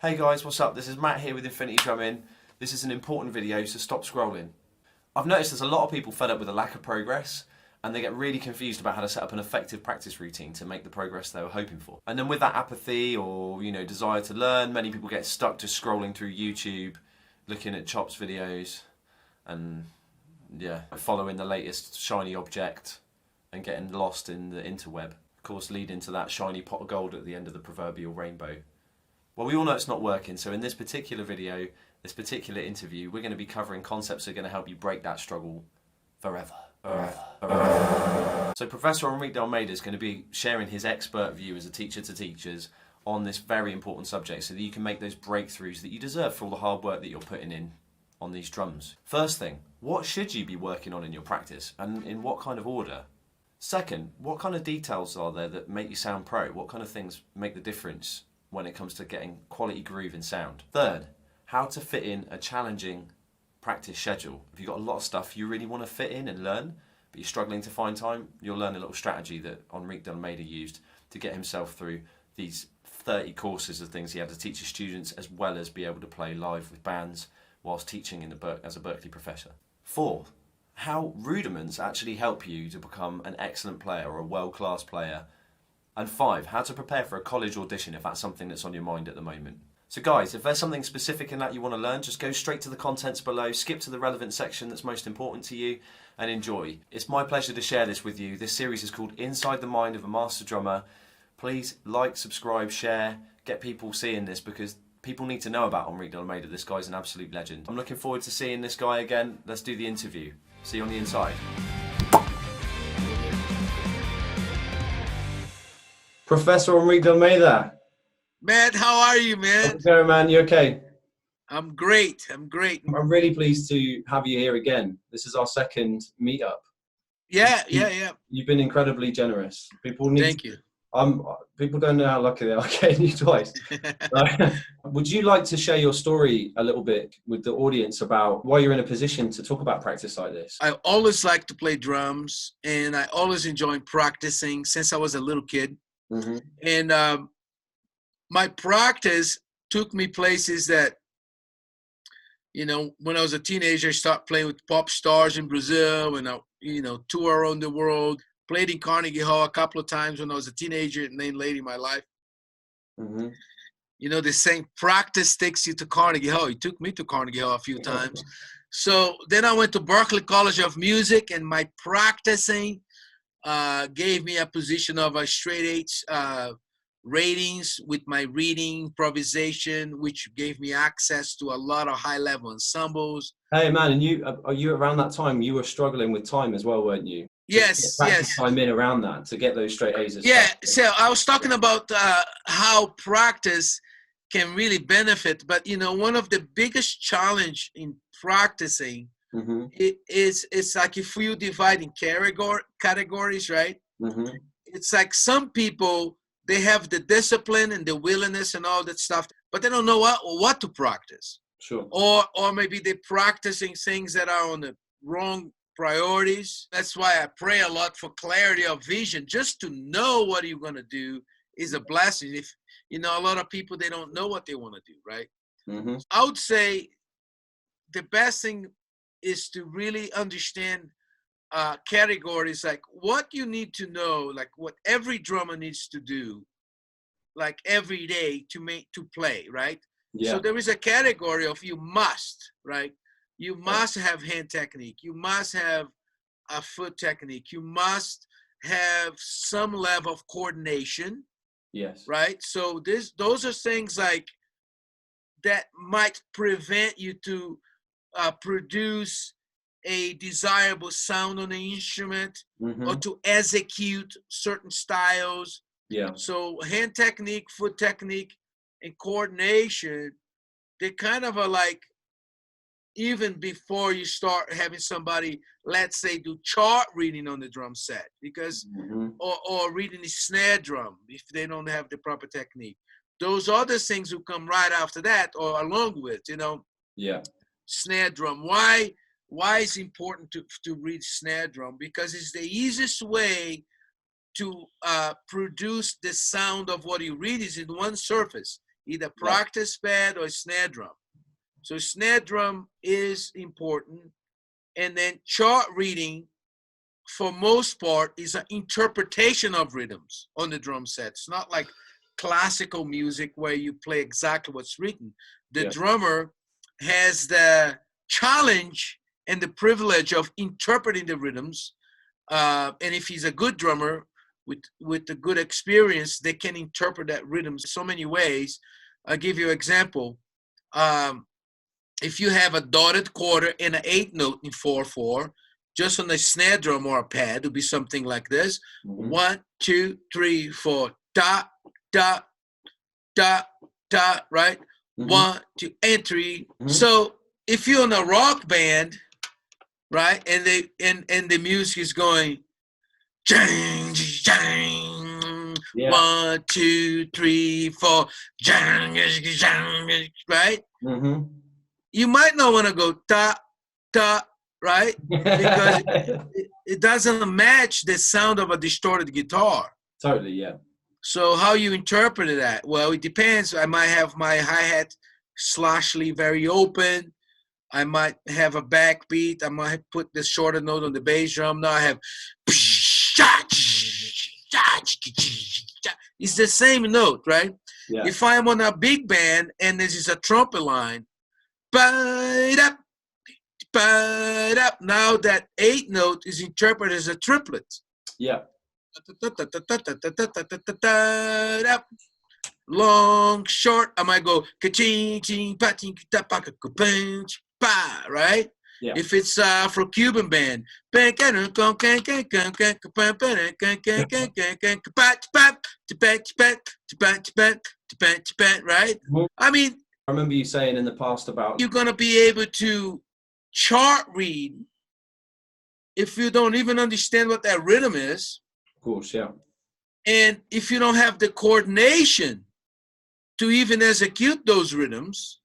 Hey guys, what's up? This is Matt here with Infinity Drumming. This is an important video, so stop scrolling. I've noticed there's a lot of people fed up with a lack of progress, and they get really confused about how to set up an effective practice routine to make the progress they were hoping for. And then with that apathy or, desire to learn, many people get stuck just scrolling through YouTube, looking at Chops videos, and following the latest shiny object and getting lost in the interweb. Of course, leading to that shiny pot of gold at the end of the proverbial rainbow. Well, we all know it's not working, so in this particular video, this particular interview, we're going to be covering concepts that are going to help you break that struggle forever. So Professor Henrique Ameida is going to be sharing his expert view as a teacher to teachers on this very important subject so that you can make those breakthroughs that you deserve for all the hard work that you're putting in on these drums. First thing, what should you be working on in your practice and in what kind of order? Second, what kind of details are there that make you sound pro? What kind of things make the difference when it comes to getting quality groove in sound? Third, how to fit in a challenging practice schedule. If you've got a lot of stuff you really want to fit in and learn, but you're struggling to find time, you'll learn a little strategy that Henrique Ameida used to get himself through these 30 courses of things he had to teach his students, as well as be able to play live with bands whilst teaching as a Berkeley professor. Fourth, how rudiments actually help you to become an excellent player or a world-class player. And five, how to prepare for a college audition if that's something that's on your mind at the moment. So guys, if there's something specific in that you want to learn, just go straight to the contents below, skip to the relevant section that's most important to you, and enjoy. It's my pleasure to share this with you. This series is called Inside the Mind of a Master Drummer. Please like, subscribe, share, get people seeing this, because people need to know about Henrique Ameida. This guy's an absolute legend. I'm looking forward to seeing this guy again. Let's do the interview. See you on the inside. Professor Henrique Ameida. Matt, how are you, man? How's it going, man? You okay? I'm great. I'm I'm really pleased to have you here again. This is our second meetup. Yeah. You've been incredibly generous. Thank you. People don't know how lucky they are getting you twice. Would you like to share your story a little bit with the audience about why you're in a position to talk about practice like this? I always like to play drums, and I always enjoyed practicing since I was a little kid. Mm-hmm. And my practice took me places that, when I was a teenager, I started playing with pop stars in Brazil, and I, tour around the world. Played in Carnegie Hall a couple of times when I was a teenager and then late in my life. Mm-hmm. The saying, practice takes you to Carnegie Hall. It took me to Carnegie Hall a few times. So then I went to Berkeley College of Music, and my practicing gave me a position of a straight H ratings with my reading, improvisation, which gave me access to a lot of high-level ensembles. Hey man, and you around that time you were struggling with time as well, weren't you? Yes. Time in around that to get those straight A's. Yeah, so I was talking about how practice can really benefit, but one of the biggest challenge in practicing it's like if you divide in categories, right? Mm-hmm. It's like some people, they have the discipline and the willingness and all that stuff, but they don't know what to practice. Sure. Or maybe they're practicing things that are on the wrong priorities. That's why I pray a lot for clarity of vision. Just to know what you're going to do is a blessing. If a lot of people, they don't know what they want to do, right? Mm-hmm. I would say the best thing is to really understand categories, like what you need to know, like what every drummer needs to do, like every day to play, right? Yeah. So there is a category of you must, right? You must have hand technique. You must have a foot technique. You must have some level of coordination. Yes. Right? So those are things like that might prevent you to produce a desirable sound on the instrument, Mm-hmm. or to execute certain styles. Yeah. So hand technique, foot technique, and coordination, they kind of are like, even before you start having somebody, let's say, do chart reading on the drum set, because or reading the snare drum if they don't have the proper technique. Those other things will come right after that, or along with, Yeah. Snare drum. Why is it important to read snare drum? Because it's the easiest way to produce the sound of what you read is in one surface. either practice pad or snare drum. So snare drum is important. And then chart reading, for most part, is an interpretation of rhythms on the drum set. It's not like classical music where you play exactly what's written. The drummer has the challenge and the privilege of interpreting the rhythms. And if he's a good drummer with a good experience, they can interpret that rhythm so many ways. I'll give you an example. If you have a dotted quarter and an 8 note in 4/4, just on a snare drum or a pad, it would be something like this. 1, 2, 3, 4, da, da, da, da, right? 1, 2, and 3. So if you're in a rock band, right, and the music is going, jang, jang, 1, 2, 3, 4, jang, jang, right? You might not want to go da, da, right? Because it doesn't match the sound of a distorted guitar. Totally, yeah. So how you interpret that? Well, it depends. I might have my hi-hat sloshily very open. I might have a backbeat. I might put the shorter note on the bass drum. Now I have, it's the same note, right? Yeah. If I'm on a big band and this is a trumpet line, ba-da, ba-da, now that 8 note is interpreted as a triplet. Yeah. Long, short, I might go, right? Yeah. If it's for Cuban band, right? I mean, I remember you saying in the past about you're going to be able to chart read if you don't even understand what that rhythm is. Of course, yeah. And if you don't have the coordination to even execute those rhythms,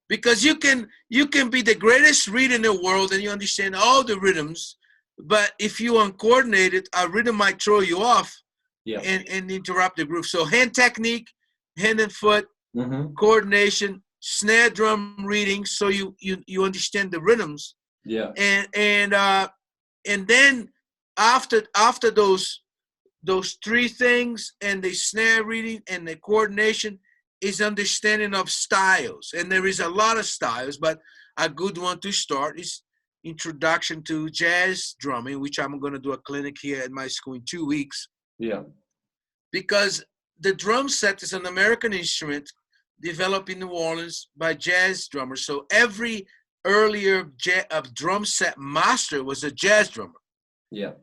because you can be the greatest reader in the world and you understand all the rhythms, but if you uncoordinated, a rhythm might throw you off and interrupt the groove. So hand technique, hand and foot, coordination, snare drum reading, so you understand the rhythms. Yeah. And then after those 3 things, and the snare reading and the coordination, is understanding of styles. And there is a lot of styles, but a good one to start is Introduction to Jazz Drumming, which I'm going to do a clinic here at my school in 2 weeks. Yeah. Because the drum set is an American instrument developed in New Orleans by jazz drummers. So every earlier drum set master was a jazz drummer. Yeah.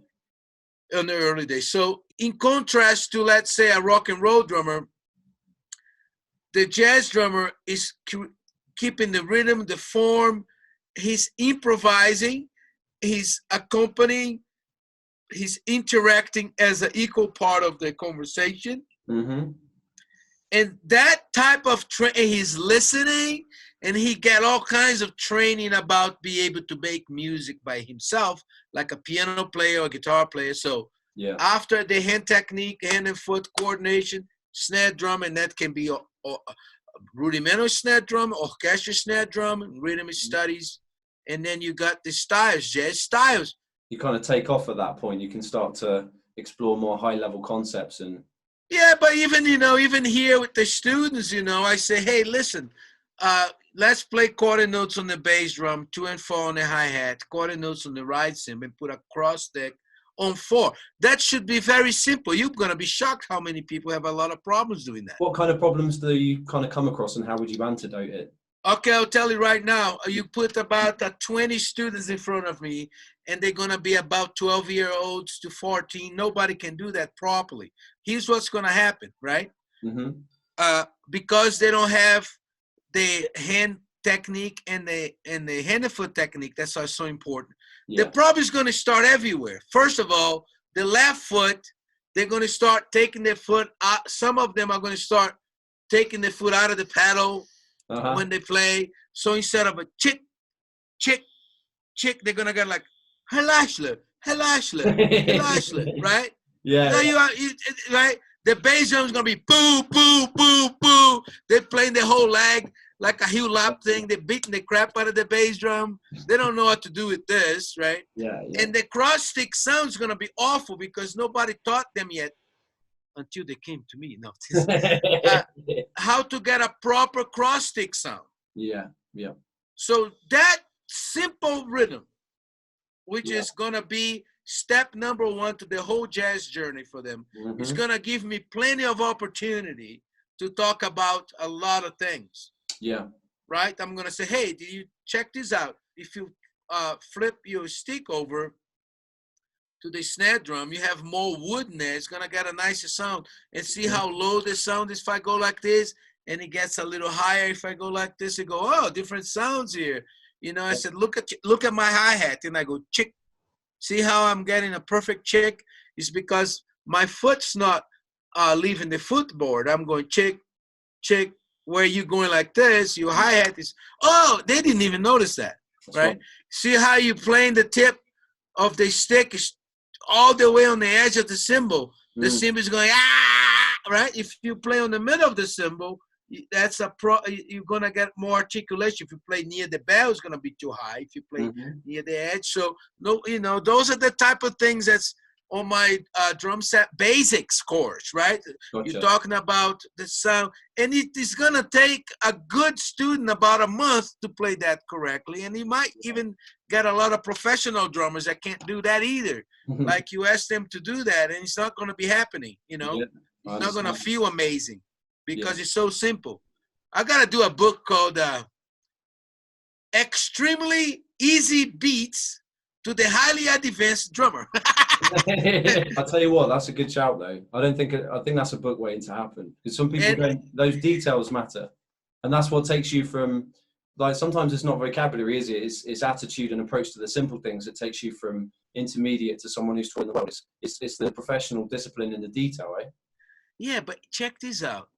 In the early days. So in contrast to, let's say, a rock and roll drummer, the jazz drummer is keeping the rhythm, the form. He's improvising, he's accompanying, he's interacting as an equal part of the conversation. And that type of he's listening, and he get all kinds of training about being able to make music by himself, like a piano player or guitar player. So after the hand technique, hand and foot coordination, snare drum, and that can be a rudimental snare drum, orchestral snare drum, rhythm studies, and then you got the styles, jazz styles. You kind of take off at that point. You can start to explore more high-level concepts and. Yeah, but even here with the students, I say, hey, listen, let's play quarter notes on the bass drum, 2 and 4 on the hi-hat, quarter notes on the ride cymbal, and put a cross deck on 4. That should be very simple. You're going to be shocked how many people have a lot of problems doing that. What kind of problems do you kind of come across, and how would you antidote it? Okay, I'll tell you right now. You put about 20 students in front of me, and they're going to be about 12-year-olds to 14. Nobody can do that properly. Here's what's going to happen, right? Because they don't have the hand technique and the hand and foot technique. That's why it's so important. The problem is going to start everywhere. First of all, the left foot, they're going to start taking their foot out. Some of them are going to start taking their foot out of the pedal when they play. So instead of a chick, chick, chick, they're going to get like, halashla, halashla, halashla, right? Yeah. So right? The bass drum is gonna be boo, boo, boo, boo. They're playing the whole leg like a heel lap thing. They're beating the crap out of the bass drum. They don't know what to do with this, right? Yeah. And the cross stick sound is gonna be awful because nobody taught them yet until they came to me. No, how to get a proper cross stick sound. Yeah. So that simple rhythm, which is gonna be step number one to the whole jazz journey for them, is gonna give me plenty of opportunity to talk about a lot of things. Yeah. Right? I'm gonna say, hey, did you check this out? If you flip your stick over to the snare drum, you have more wood in there. It's gonna get a nicer sound. And see how low the sound is if I go like this, and it gets a little higher if I go like this. You go, oh, different sounds here. You know, I said, look at my hi-hat, and I go chick. See how I'm getting a perfect chick? It's because my foot's not leaving the footboard. I'm going chick, chick. Where you going like this, your hi-hat is, oh, they didn't even notice that, right? See how you playing the tip of the stick is all the way on the edge of the cymbal. The cymbal is going, right? If you play on the middle of the cymbal, that's you're gonna get more articulation. If you play near the bell, it's gonna be too high. If you play near the edge, so no, you know, those are the type of things that's on my drum set basics course, right? Gotcha. You're talking about the sound, and it is gonna take a good student about a month to play that correctly, and you might even get a lot of professional drummers that can't do that either. Like you ask them to do that, and it's not gonna be happening. You know, it's not gonna feel amazing. Because it's so simple. I got to do a book called Extremely Easy Beats to the Highly Advanced Drummer. I'll tell you what, that's a good shout though. I think that's a book waiting to happen. Because some people don't, those details matter. And that's what takes you from, like, sometimes it's not vocabulary, is it? It's attitude and approach to the simple things that takes you from intermediate to someone who's touring the world. It's the professional discipline in the detail, right? Yeah, but check this out.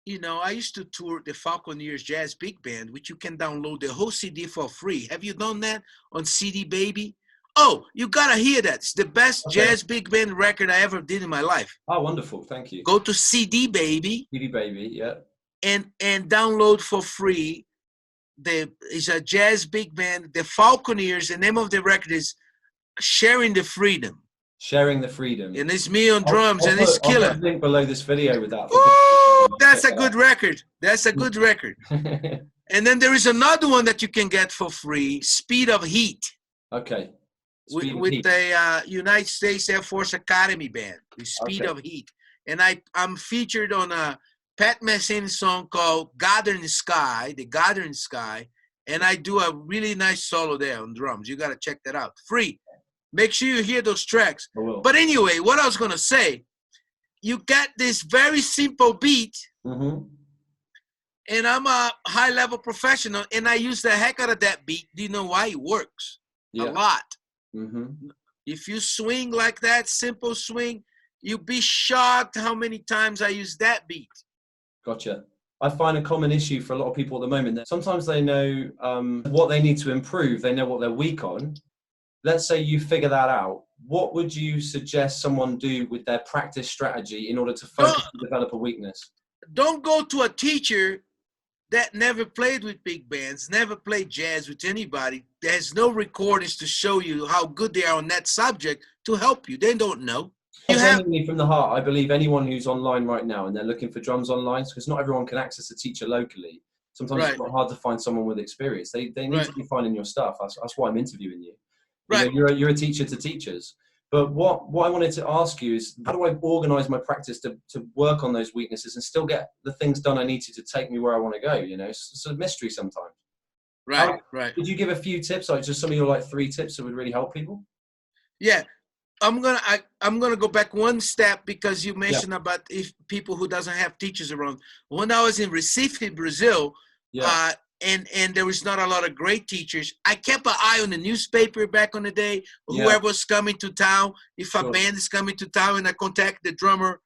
You know, I used to tour the Falconeers Jazz Big Band, which you can download the whole CD for free. Have you done that on CD Baby? Oh, you gotta hear that. It's the best jazz big band record I ever did in my life. Oh, wonderful. Thank you. Go to CD Baby. CD Baby, yeah. And download for free. It's a jazz big band. The Falconeers, the name of the record is Sharing the Freedom. Sharing the Freedom. And it's me on drums, and it's killer. I'll put a link below this video with that. Oh, that's a good record. That's a good record. And then there is another one that you can get for free, Speed of Heat. Okay. With the United States Air Force Academy Band, the Speed of Heat. And I'm featured on a Pat Metheny song called Gathering Sky, The Gathering Sky. And I do a really nice solo there on drums. You got to check that out. Free. Make sure you hear those tracks. But anyway, what I was going to say, you get this very simple beat, and I'm a high-level professional, and I use the heck out of that beat. Do you know why? It works a lot. If you swing like that, simple swing, you'll be shocked how many times I use that beat. Gotcha. I find a common issue for a lot of people at the moment that sometimes they know what they need to improve. They know what they're weak on. Let's say you figure that out. What would you suggest someone do with their practice strategy in order to focus and develop a weakness? Don't go to a teacher that never played with big bands, never played jazz with anybody. There's no recordings to show you how good they are on that subject to help you. They don't know. Genuinely from the heart, I believe anyone who's online right now and they're looking for drums online, because not everyone can access a teacher locally. Sometimes it's quite hard to find someone with experience. They need to be finding your stuff. That's why I'm interviewing you. You know, you're a teacher to teachers. But what I wanted to ask you is, how do I organize my practice to work on those weaknesses and still get the things done I need to take me where I want to go? You know, it's a mystery sometimes. Right. Could you give a few tips, like just some of your like 3 tips that would really help people? Yeah. I'm gonna go back one step, because you mentioned about if people who doesn't have teachers around. When I was in Recife, Brazil, and there was not a lot of great teachers, I kept an eye on the newspaper back on the day. Whoever was coming to town, if a band is coming to town, and I contact the drummer.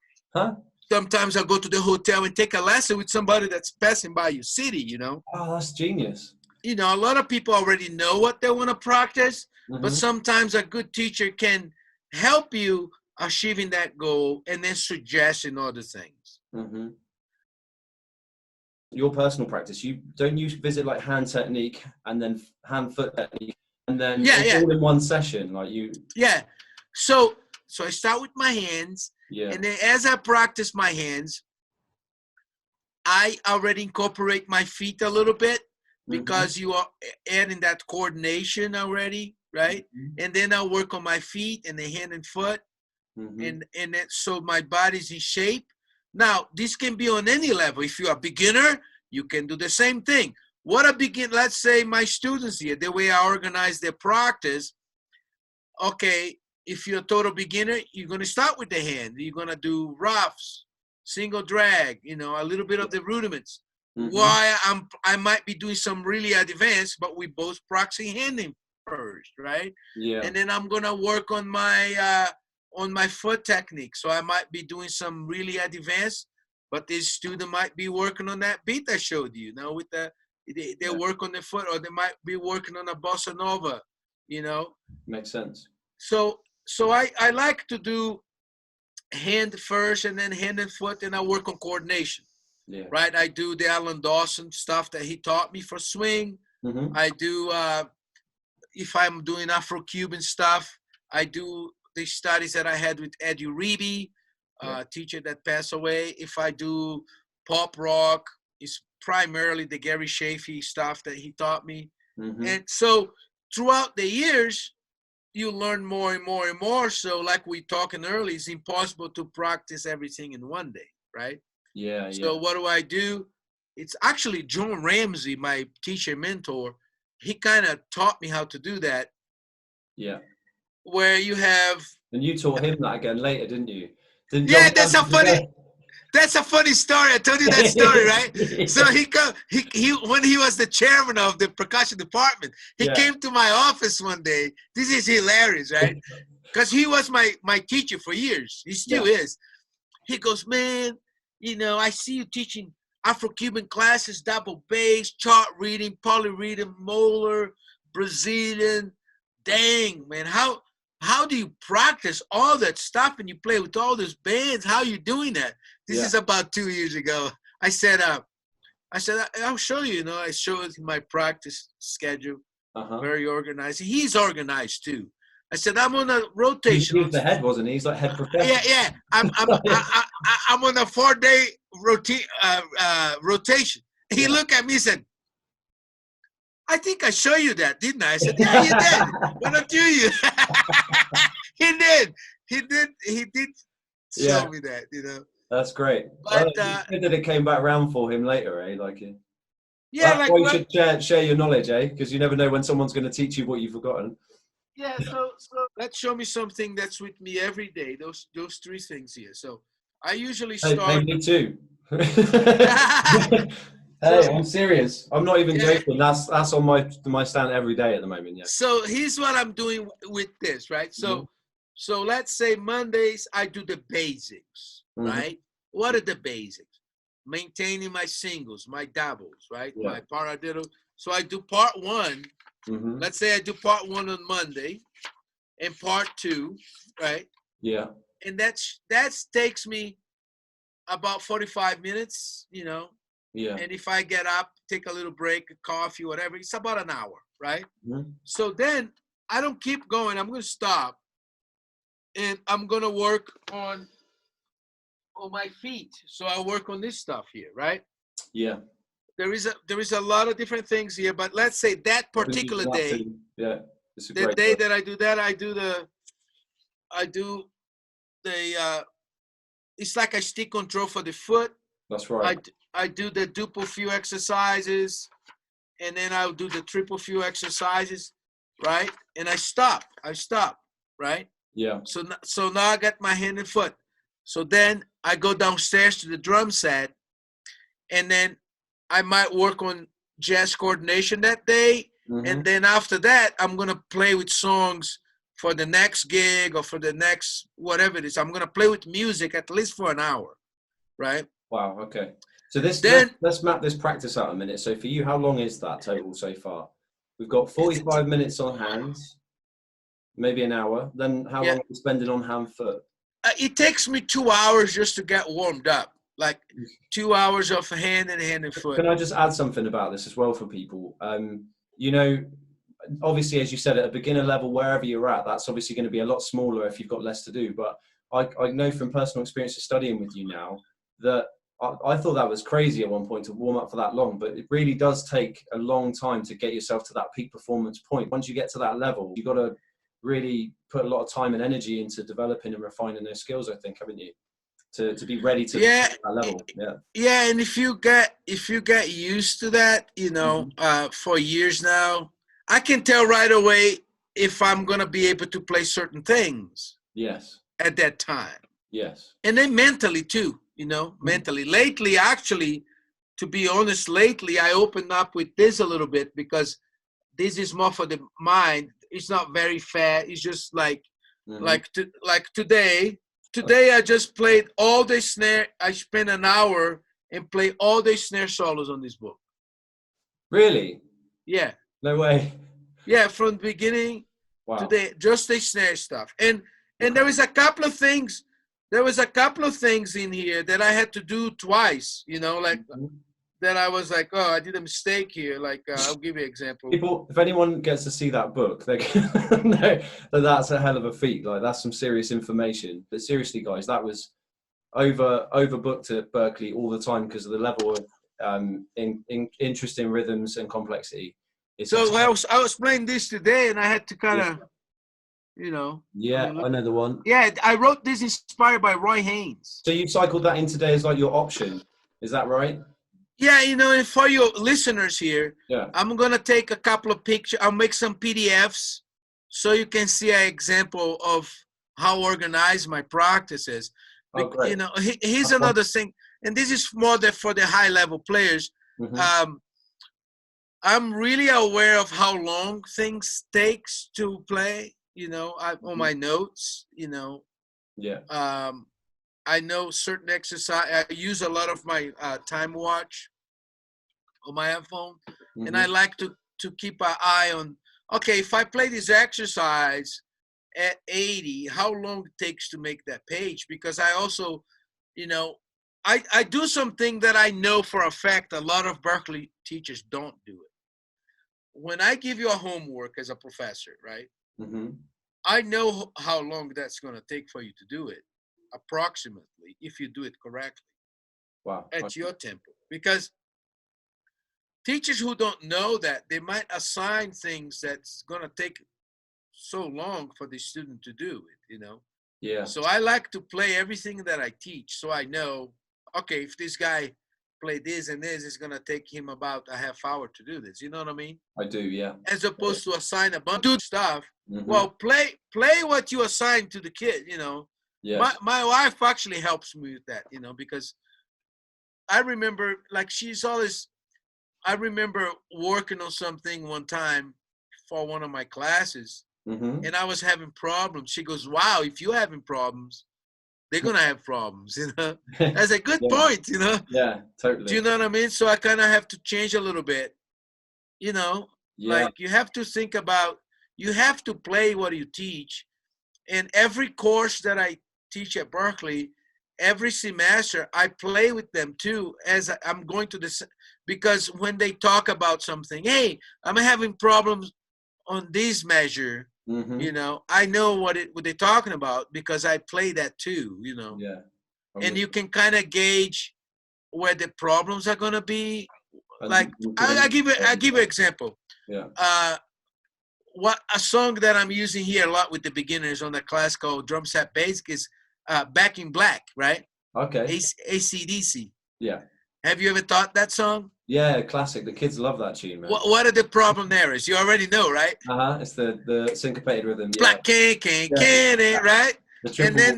Sometimes I go to the hotel and take a lesson with somebody that's passing by your city. You know. Oh, that's genius. You know, a lot of people already know what they want to practice, but sometimes a good teacher can help you achieving that goal, and then suggesting other things. Mm-hmm. Your personal practice, you visit like hand technique and then hand foot technique and then it's all in one session, like you. Yeah. So I start with my hands, and then as I practice my hands, I already incorporate my feet a little bit because you are adding that coordination already, right? And then I'll work on my feet and the hand and foot, and then so my body's in shape. Now, this can be on any level. If you're a beginner, you can do the same thing. Let's say my students here, the way I organize their practice, okay, if you're a total beginner, you're going to start with the hand. You're going to do roughs, single drag, you know, a little bit of the rudiments. Why I might be doing some really advanced, but we both practicing handing first, right? Yeah. And then I'm going to work on my foot technique. So I might be doing some really advanced, but this student might be working on that beat I showed you, with they work on the foot, or they might be working on a bossa nova, Makes sense. So I like to do hand first and then hand and foot, and I work on coordination. Yeah. Right. I do the Alan Dawson stuff that he taught me for swing. I do, if I'm doing Afro-Cuban stuff, I do the studies that I had with Eddie Uribe, teacher that passed away. If I do pop rock, it's primarily the Gary Chaffee stuff that he taught me. And so throughout the years, you learn more and more and more. So like we talking earlier, it's impossible to practice everything in one day, right? Yeah. So what do? It's actually John Ramsey, my teacher mentor. He kind of taught me how to do that. Yeah. Where you have. And you taught him that again later, didn't you? That's a funny story. I told you that story, right? So he when he was the chairman of the percussion department, he came to my office one day. This is hilarious, right? Because he was my teacher for years. He still is. He goes, man, I see you teaching Afro-Cuban classes, double bass, chart reading, polyrhythm, molar, Brazilian. Dang, man, how do you practice all that stuff and you play with all those bands? How are you doing that? This is about 2 years ago. I said, I'll show you. I showed him my practice schedule, very organized. He's organized too. I said, I'm on a rotation. He was the head, wasn't he? He's like head professor. Yeah. I'm on a 4-day rotation. He looked at me and said, I think I showed you that, didn't I? I said, yeah, you did. Why don't you? He did. He did show me that, That's great. But good that it came back round for him later, eh? Why you should share your knowledge, eh? Because you never know when someone's going to teach you what you've forgotten. Yeah, so let's show me something that's with me every day. Those 3 things here. So I usually start. Hey, me too. Hey, I'm serious. I'm not even joking. That's on my stand every day at the moment. Yeah. So here's what I'm doing with this, right? So so let's say Mondays I do the basics, right? What are the basics? Maintaining my singles, my doubles, right? Yeah. My paradiddle. So I do part 1. Let's say I do part 1 on Monday and part 2, right? Yeah. And that takes me about 45 minutes, Yeah. And if I get up, take a little break, a coffee, whatever, it's about an hour, right? So then I don't keep going. I'm going to stop, and I'm going to work on my feet. So I work on this stuff here, right? Yeah. There is a lot of different things here, but let's say that particular day, the day that I do that, I do the it's like a stick control for the foot. That's right. I do the duple few exercises, and then I'll do the triple few exercises, right? And I stop, right? Yeah. So now I got my hand and foot. So then I go downstairs to the drum set, and then I might work on jazz coordination that day. And then after that, I'm going to play with songs for the next gig or for the next whatever it is. I'm going to play with music at least for an hour, right? Wow, okay. So let's map this practice out a minute. So for you, how long is that total so far? We've got 45 minutes on hands, maybe an hour. Then how long are you spending on hand foot? it takes me 2 hours just to get warmed up, like 2 hours of hand and foot. Can I just add something about this as well for people? You know, obviously, as you said, at a beginner level, wherever you're at, that's obviously going to be a lot smaller if you've got less to do. But I know from personal experience of studying with you now that I thought that was crazy at one point to warm up for that long, but it really does take a long time to get yourself to that peak performance point. Once you get to that level, you've got to really put a lot of time and energy into developing and refining those skills, I think, haven't you? To be ready to that level. Yeah, and if you get used to that, you know, for years now, I can tell right away if I'm gonna be able to play certain things. Yes. At that time. Yes. And then mentally too, you know, mentally. Lately, actually, to be honest, lately I opened up with this a little bit because this is more for the mind. It's not very fast. It's just like today. Today I just played all the snare. I spent an hour and played all the snare solos on this book. Really? Yeah. No way. Yeah, from the beginning to the just the snare stuff. And there was a couple of things. There was a couple of things in here that I had to do twice. You know, like that I was like, oh, I did a mistake here. Like I'll give you an example. People, if anyone gets to see that book, they can know that that's a hell of a feat. Like that's some serious information. But seriously, guys, that was overbooked at Berklee all the time because of the level of interest in rhythms and complexity. So I was playing this today, and I had to kind of, you know. Yeah, I know the one. Yeah, I wrote this inspired by Roy Haynes. So you cycled that in today as like your option, is that right? Yeah, you know, and for your listeners here, I'm gonna take a couple of pictures. I'll make some PDFs so you can see an example of how organized my practice is. Oh, great. You know, here's another thing, and this is more for the high level players. I'm really aware of how long things takes to play, you know, on my notes, you know. Yeah. I know certain exercise. I use a lot of my time watch on my iPhone, and I like to keep an eye on, okay, if I play this exercise at 80, how long it takes to make that page? Because I also, you know, I do something that I know for a fact a lot of Berklee teachers don't do it. When I give you a homework as a professor, right? I know how long that's going to take for you to do it, approximately, if you do it correctly. Wow. At your tempo. Because teachers who don't know that, they might assign things that's going to take so long for the student to do it, you know? Yeah. So I like to play everything that I teach so I know, okay, if this guy play this and this, it's going to take him about a half hour to do this. You know what I mean? I do, yeah. As opposed to assign a bunch of stuff. Well, play what you assign to the kid, you know. Yes. My wife actually helps me with that, you know, because I remember, like, I remember working on something one time for one of my classes, and I was having problems. She goes, wow, if you're having problems, they're going to have problems, you know. That's a good point, you know. Yeah, totally. Do you know what I mean? So I kind of have to change a little bit, you know. Like, you have to think about, you have to play what you teach. And every course that I teach at Berklee, every semester, I play with them too as I'm going to this, because when they talk about something, hey, I'm having problems on this measure, you know, I know what they're talking about because I play that too, you know. Yeah. And you can kind of gauge where the problems are going to be. Like, I give you an example. Yeah. What a song that I'm using here a lot with the beginners on the class called Drum Set Basic is Back in Black, right? Okay. AC/DC. Yeah. Have you ever taught that song? Yeah, classic. The kids love that tune, man. What are the problem there is? You already know, right? It's the syncopated rhythm. Yeah. Black can, right? And then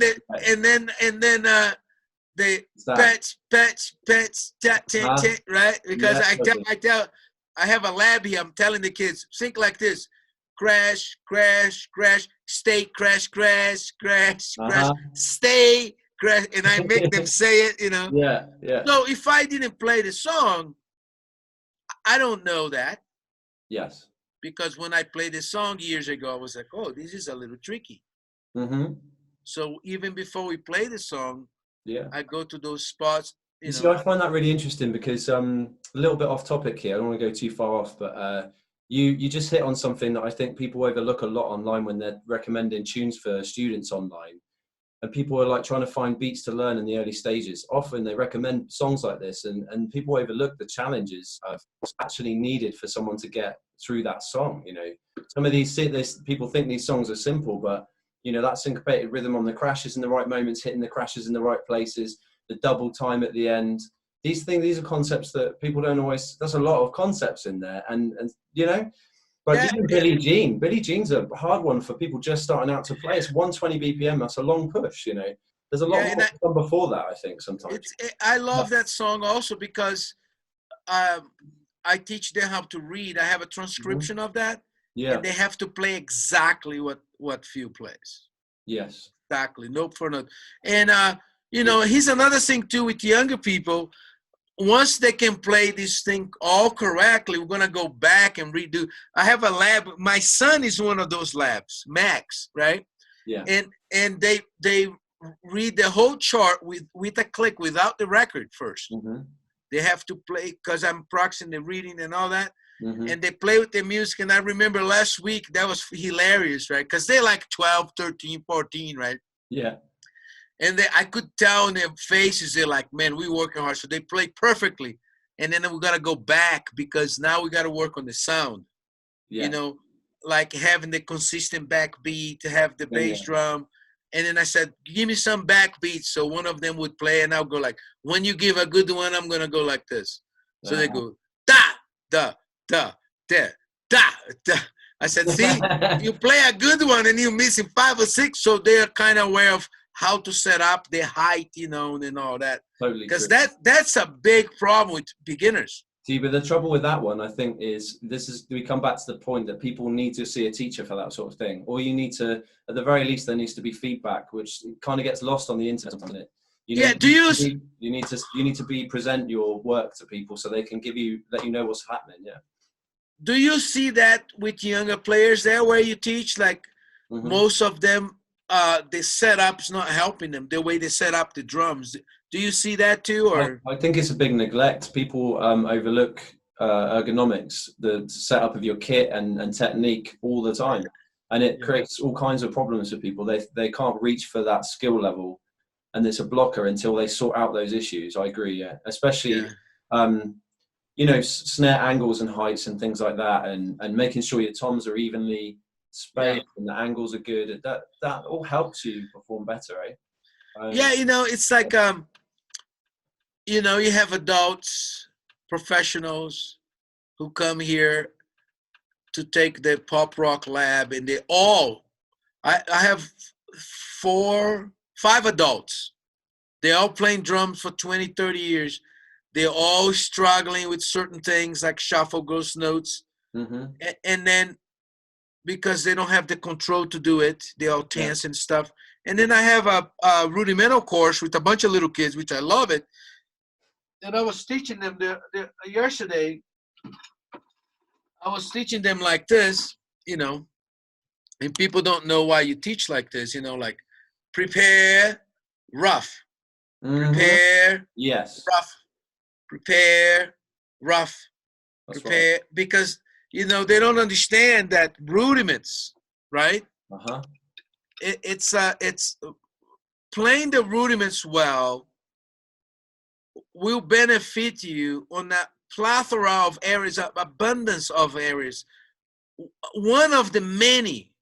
the pets, right? Because I have a lab here. I'm telling the kids, think like this: crash, crash, crash, stay, crash, crash, crash, crash, stay, crash, and I make them say it, you know. Yeah, yeah. So if I didn't play the song, I don't know that. Yes. Because when I played this song years ago, I was like, oh, this is a little tricky. So even before we play the song, Yeah. I go to those spots. You see, I find that really interesting because a little bit off topic here. I don't want to go too far off, but you just hit on something that I think people overlook a lot online when they're recommending tunes for students online. And people are like trying to find beats to learn in the early stages. Often they recommend songs like this, and people overlook the challenges of what's actually needed for someone to get through that song. You know, some of these people think these songs are simple, but you know, that syncopated rhythm on the crashes in the right moments, hitting the crashes in the right places, the double time at the end. These are concepts that people don't always. There's a lot of concepts in there, and you know. Like even Billie Jean. Billie Jean's a hard one for people just starting out to play. It's 120 BPM. That's a long push, you know. There's a lot more before that, I think, sometimes. I love that song also because I teach them how to read. I have a transcription of that. Yeah. And they have to play exactly what Phil plays. Yes. Exactly. Note for note. And, you know, here's another thing, too, with younger people. Once they can play this thing all correctly, we're going to go back and redo. I have a lab. My son is one of those labs, Max, right? Yeah. And they read the whole chart with a click without the record first. Mm-hmm. They have to play because I'm practicing the reading and all that. Mm-hmm. And they play with the music. And I remember last week, that was hilarious, right? Because they're like 12, 13, 14, right? Yeah. And I could tell in their faces, they're like, man, we're working hard. So they play perfectly. And then we got to go back because now we got to work on the sound. Yeah. You know, like having the consistent backbeat, to have the bass drum. And then I said, give me some backbeats. So one of them would play and I'll go like, when you give a good one, I'm going to go like this. So they go, da, da, da, da, da, da. I said, see, you play a good one and you're missing 5 or 6. So they're kind of aware of how to set up the height, you know, and all that. Totally. Because that's a big problem with beginners. See, but the trouble with that one, I think, is we come back to the point that people need to see a teacher for that sort of thing. Or you need to, at the very least, there needs to be feedback, which kind of gets lost on the internet, doesn't it? You need to present your work to people so they can let you know what's happening. Yeah. Do you see that with younger players there where you teach? Like most of them, the setup's not helping them, the way they set up the drums. Do you see that too? Or I think it's a big neglect. People overlook ergonomics, the setup of your kit and technique all the time. And it creates all kinds of problems for people. They can't reach for that skill level. And it's a blocker until they sort out those issues. I agree, yeah. Especially, you know, snare angles and heights and things like that, and making sure your toms are evenly spaced and the angles are good. That all helps you perform better, eh? Yeah, you know, it's like, you know, you have adults, professionals who come here to take the pop rock lab, and they all, I have 5 adults. They're all playing drums for 20, 30 years. They're all struggling with certain things like shuffle, ghost notes. And then because they don't have the control to do it, they're all tense and stuff. And then I have a rudimental course with a bunch of little kids, which I love it. And I was teaching them yesterday. I was teaching them like this, you know, and people don't know why you teach like this, you know, like prepare, rough, prepare, rough, prepare, rough, prepare. Right. Because, you know, they don't understand that rudiments, right? It's playing the rudiments well will benefit you on that plethora of areas, abundance of areas. One of the many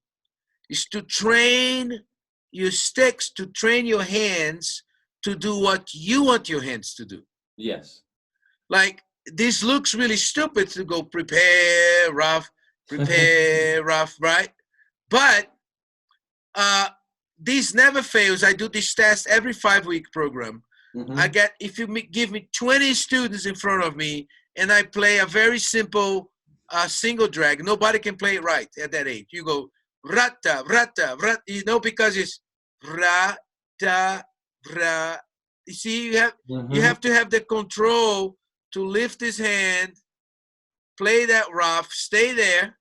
is to train your sticks, to train your hands to do what you want your hands to do. Yes. Like, this looks really stupid to go prepare, rough, right? But this never fails. I do this test every 5-week program. If you give me 20 students in front of me and I play a very simple single drag, nobody can play it right at that age. You go rata, rata, rata, you know, because it's rata, rata. You see, you have to have the control to lift his hand, play that rough, stay there,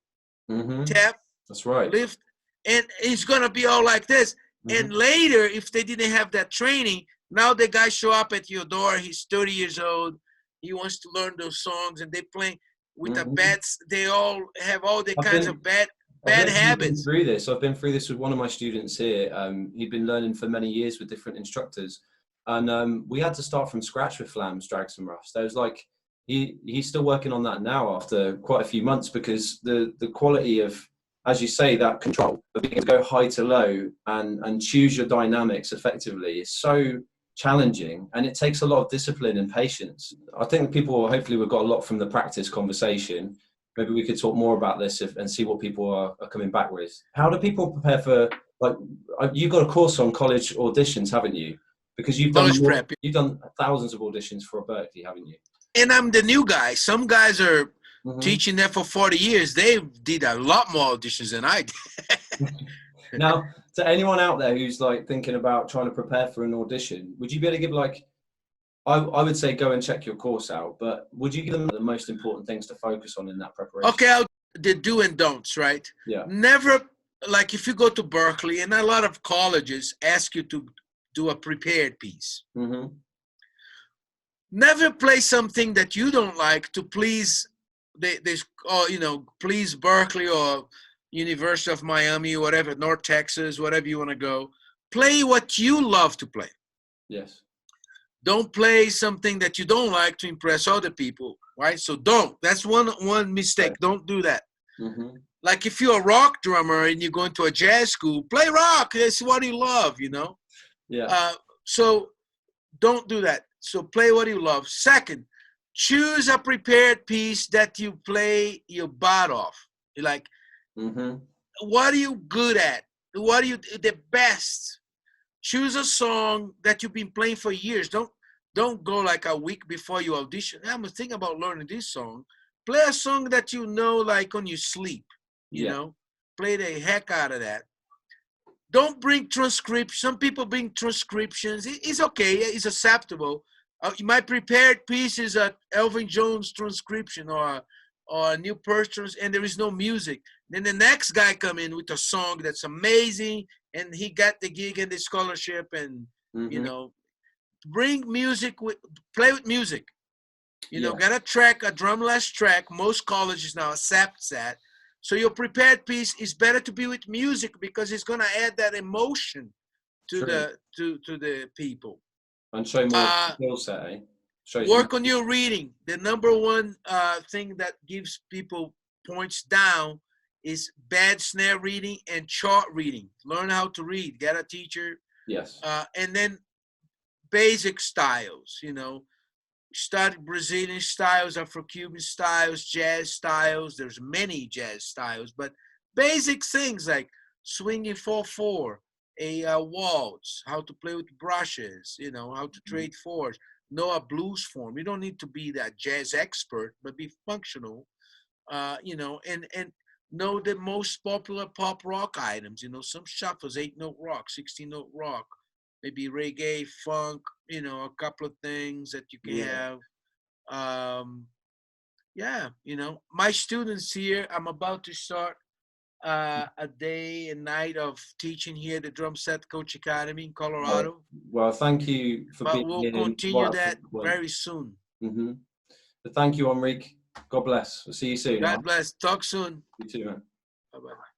tap, that's right, lift, and it's gonna be all like this. And later, if they didn't have that training, now the guy show up at your door. He's 30 years old. He wants to learn those songs, and they play with a bad. They all have all the kinds of bad habits. Through this, I've been through this with one of my students here. He'd been learning for many years with different instructors, and we had to start from scratch with flams, drags, and roughs. There was like he's still working on that now after quite a few months, because the quality of, as you say, that control of being able to go high to low and choose your dynamics effectively is so challenging, and it takes a lot of discipline and patience. I think people, hopefully we've got a lot from the practice conversation. Maybe we could talk more about this and see what people are coming back with. How do people prepare for, like, you've got a course on college auditions, haven't you? Because you've done thousands of auditions for Berkeley, haven't you? And I'm the new guy. Some guys are teaching there for 40 years. They did a lot more auditions than I did. Now, to anyone out there who's like thinking about trying to prepare for an audition, would you be able to give, like, I would say go and check your course out, but would you give them the most important things to focus on in that preparation? Okay, the do and don'ts, right? Yeah. Never, like if you go to Berkeley, and a lot of colleges ask you to do a prepared piece. Never play something that you don't like to please please Berkeley or University of Miami or whatever, North Texas, whatever you want to go. Play what you love to play. Yes. Don't play something that you don't like to impress other people, right? So don't. That's one mistake. Right. Don't do that. Like if you're a rock drummer and you're going to a jazz school, play rock. That's what you love, you know? Yeah. So don't do that. So play what you love. Second, choose a prepared piece that you play your butt off. Like, what are you good at? What are you the best? Choose a song that you've been playing for years. Don't go like a week before you audition. I'm thinking about learning this song. Play a song that you know, like on your sleep. You know, play the heck out of that. Don't bring transcriptions. Some people bring transcriptions. It's okay. It's acceptable. My prepared piece is a Elvin Jones transcription or a Neil Peart, and there is no music. Then the next guy come in with a song that's amazing, and he got the gig and the scholarship, and you know, bring music play with music. You know, got a track, a drumless track. Most colleges now accept that. So your prepared piece is better to be with music because it's gonna add that emotion to the people. And show more skill set, eh? Work on your reading. The number one thing that gives people points down is bad snare reading and chart reading. Learn how to read. Get a teacher. Yes. And then basic styles, you know. Study Brazilian styles, Afro-Cuban styles, jazz styles. There's many jazz styles, but basic things like swinging 4/4, a waltz, how to play with brushes, you know, how to trade fours, know a blues form. You don't need to be that jazz expert, but be functional, you know, and know the most popular pop rock items, you know, some shuffles, 8-note rock, 16-note rock, maybe reggae, funk, you know, a couple of things that you can have. You know, my students here, I'm about to start a day and night of teaching here at the Drum Set Coach Academy in Colorado. Well, thank you for being here. But we'll continue that very soon. But thank you, Henrique. God bless. We'll see you soon. God bless. Talk soon. You too, man. Bye-bye.